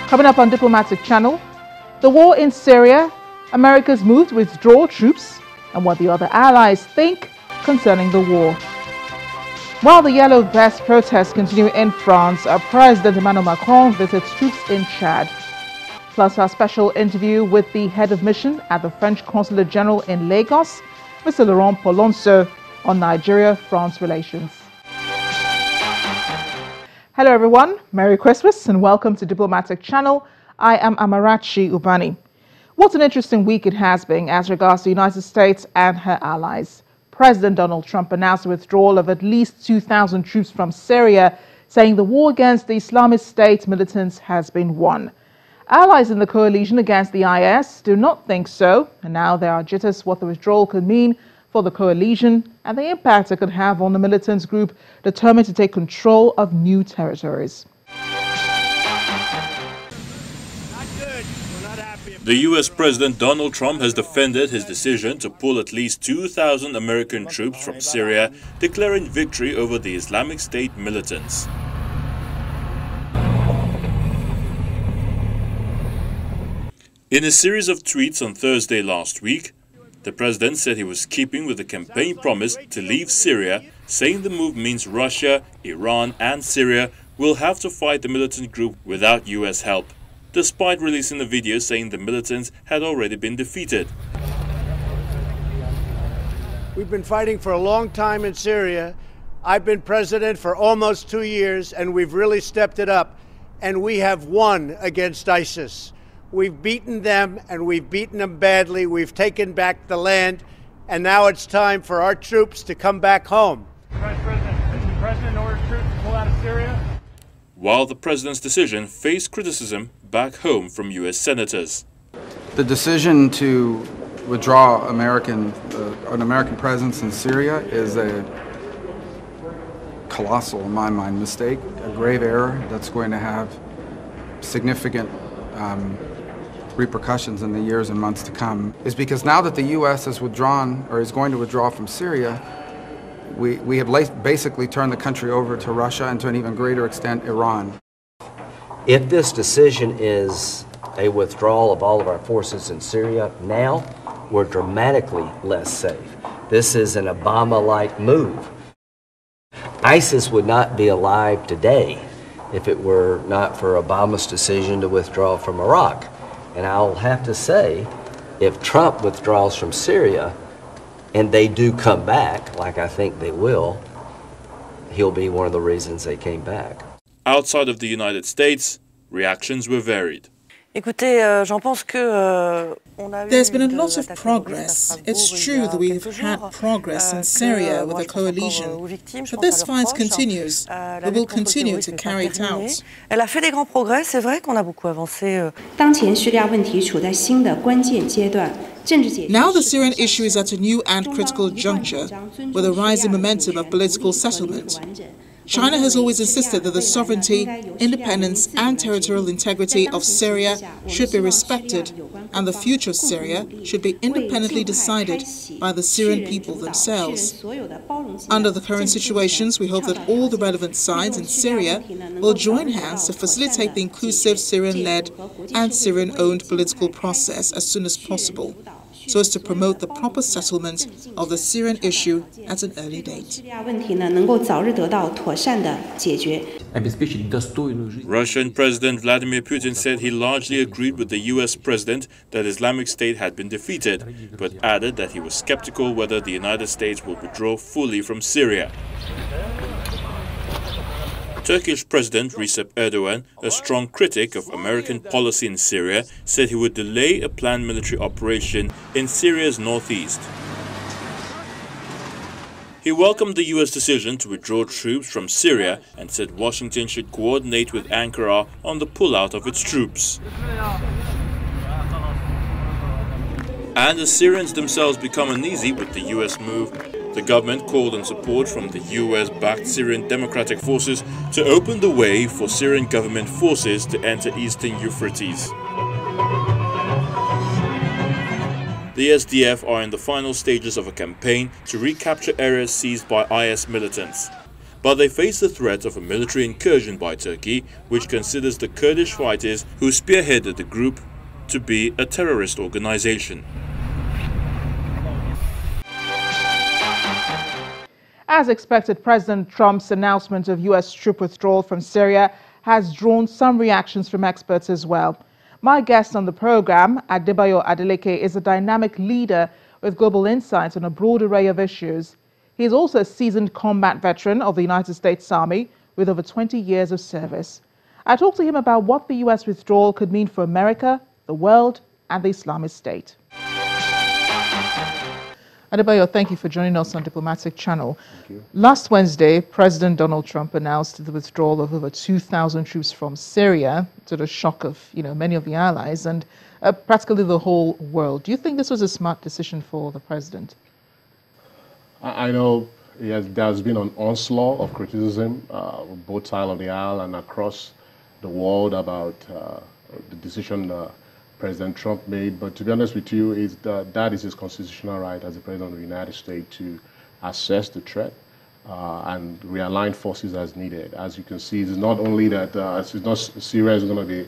Coming up on Diplomatic Channel, the war in Syria, America's move to withdraw troops, and what the other allies think concerning the war. While the Yellow Vest protests continue in France, President Emmanuel Macron visits troops in Chad. Plus our special interview with the head of mission at the French Consulate General in Lagos, Mr. Laurent Polonceau, on Nigeria-France relations. Hello everyone, Merry Christmas and welcome to Diplomatic Channel. I am Amarachi Ubani. What an interesting week it has been as regards the United States and her allies. President Donald Trump announced the withdrawal of at least 2,000 troops from Syria, saying the war against the Islamic State militants has been won. Allies in the coalition against the IS do not think so, and now there are jitters what the withdrawal could mean for the coalition and the impact it could have on the militant group determined to take control of new territories. The U.S. President Donald Trump has defended his decision to pull at least 2,000 American troops from Syria, declaring victory over the Islamic State militants. In a series of tweets on Thursday last week, the president said he was keeping with the campaign promise to leave Syria, saying the move means Russia, Iran and Syria will have to fight the militant group without U.S. help, despite releasing a video saying the militants had already been defeated. We've been fighting for a long time in Syria. I've been president for almost 2 years, and we've really stepped it up. And we have won against ISIS. We've beaten them, and we've beaten them badly. We've taken back the land, and now it's time for our troops to come back home. Vice President, has the president ordered troops to pull out of Syria? While the president's decision faced criticism back home from U.S. senators. The decision to withdraw an American presence in Syria is a colossal, in my mind, mistake, a grave error that's going to have significant repercussions in the years and months to come, is because now that the U.S. has withdrawn or is going to withdraw from Syria, we have basically turned the country over to Russia and to an even greater extent Iran. If this decision is a withdrawal of all of our forces in Syria now, we're dramatically less safe. This is an Obama-like move. ISIS would not be alive today if it were not for Obama's decision to withdraw from Iraq. And I'll have to say, if Trump withdraws from Syria, and they do come back, like I think they will, he'll be one of the reasons they came back. Outside of the United States, reactions were varied. There's been a lot of progress. It's true that we've had progress in Syria with the coalition, but this fight continues. We will continue to carry it out. Now the Syrian issue is at a new and critical juncture, with a rising momentum of political settlement. China has always insisted that the sovereignty, independence and territorial integrity of Syria should be respected, and the future of Syria should be independently decided by the Syrian people themselves. Under the current situations, we hope that all the relevant sides in Syria will join hands to facilitate the inclusive Syrian-led and Syrian-owned political process as soon as possible, so as to promote the proper settlement of the Syrian issue at an early date. Russian President Vladimir Putin said he largely agreed with the U.S. president that Islamic State had been defeated, but added that he was skeptical whether the United States will withdraw fully from Syria. Turkish President Recep Erdogan, a strong critic of American policy in Syria, said he would delay a planned military operation in Syria's northeast. He welcomed the U.S. decision to withdraw troops from Syria and said Washington should coordinate with Ankara on the pullout of its troops. And the Syrians themselves become uneasy with the U.S. move. The government called on support from the US-backed Syrian Democratic Forces to open the way for Syrian government forces to enter eastern Euphrates. The SDF are in the final stages of a campaign to recapture areas seized by IS militants. but they face the threat of a military incursion by Turkey, which considers the Kurdish fighters who spearheaded the group to be a terrorist organization. As expected, President Trump's announcement of U.S. troop withdrawal from Syria has drawn some reactions from experts as well. My guest on the program, Adebayo Adeleke, is a dynamic leader with global insights on a broad array of issues. He is also a seasoned combat veteran of the United States Army with over 20 years of service. I talked to him about what the U.S. withdrawal could mean for America, the world, and the Islamist State. Adebayo, thank you for joining us on Diplomatic Channel. Thank you. Last Wednesday, President Donald Trump announced the withdrawal of over 2,000 troops from Syria, to the shock of many of the allies and practically the whole world. Do you think this was a smart decision for the president? I know there's been an onslaught of criticism both sides of the aisle and across the world about the decision President Trump made, but to be honest with you, that is his constitutional right as the President of the United States to assess the threat and realign forces as needed. As you can see, it's not only that Syria is going to be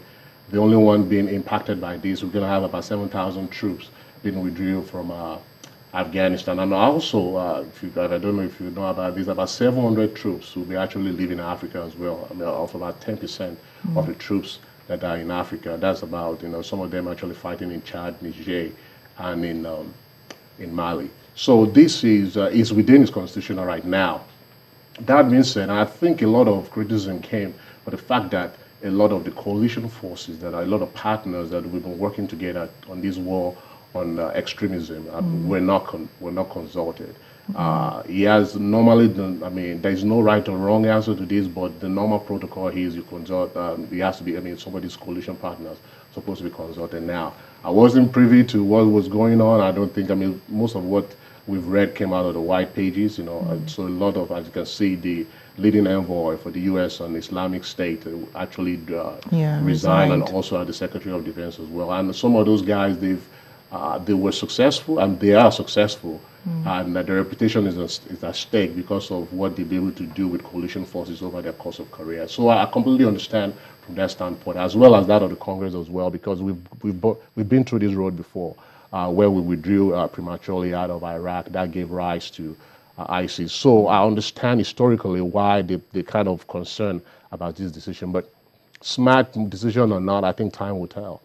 the only one being impacted by this. We're going to have about 7,000 troops being withdrawn from Afghanistan. And also, I don't know if you know about this, about 700 troops will be actually leaving Africa as well. I mean, of about 10% of the troops that are in Africa. That's about, some of them actually fighting in Chad, Niger, and in Mali. So this is within his constitutional right now. That being said, I think a lot of criticism came for the fact that a lot of the coalition forces, that are a lot of partners that we've been working together on this war on extremism, were not consulted. He has normally done, there's no right or wrong answer to this, but the normal protocol is you consult, he has to be, somebody's coalition partners supposed to be consulted now. I wasn't privy to what was going on. I don't think, most of what we've read came out of the white pages, so a lot of, as you can see, the leading envoy for the U.S. on Islamic State actually resigned, and also the Secretary of Defense as well. And some of those guys, they were successful, and they are successful, and their reputation is at stake because of what they'll be able to do with coalition forces over their course of career. So I completely understand from that standpoint, as well as that of the Congress as well, because we've been through this road before, where we withdrew prematurely out of Iraq. That gave rise to ISIS. So I understand historically why they kind of concerned about this decision, but smart decision or not, I think time will tell.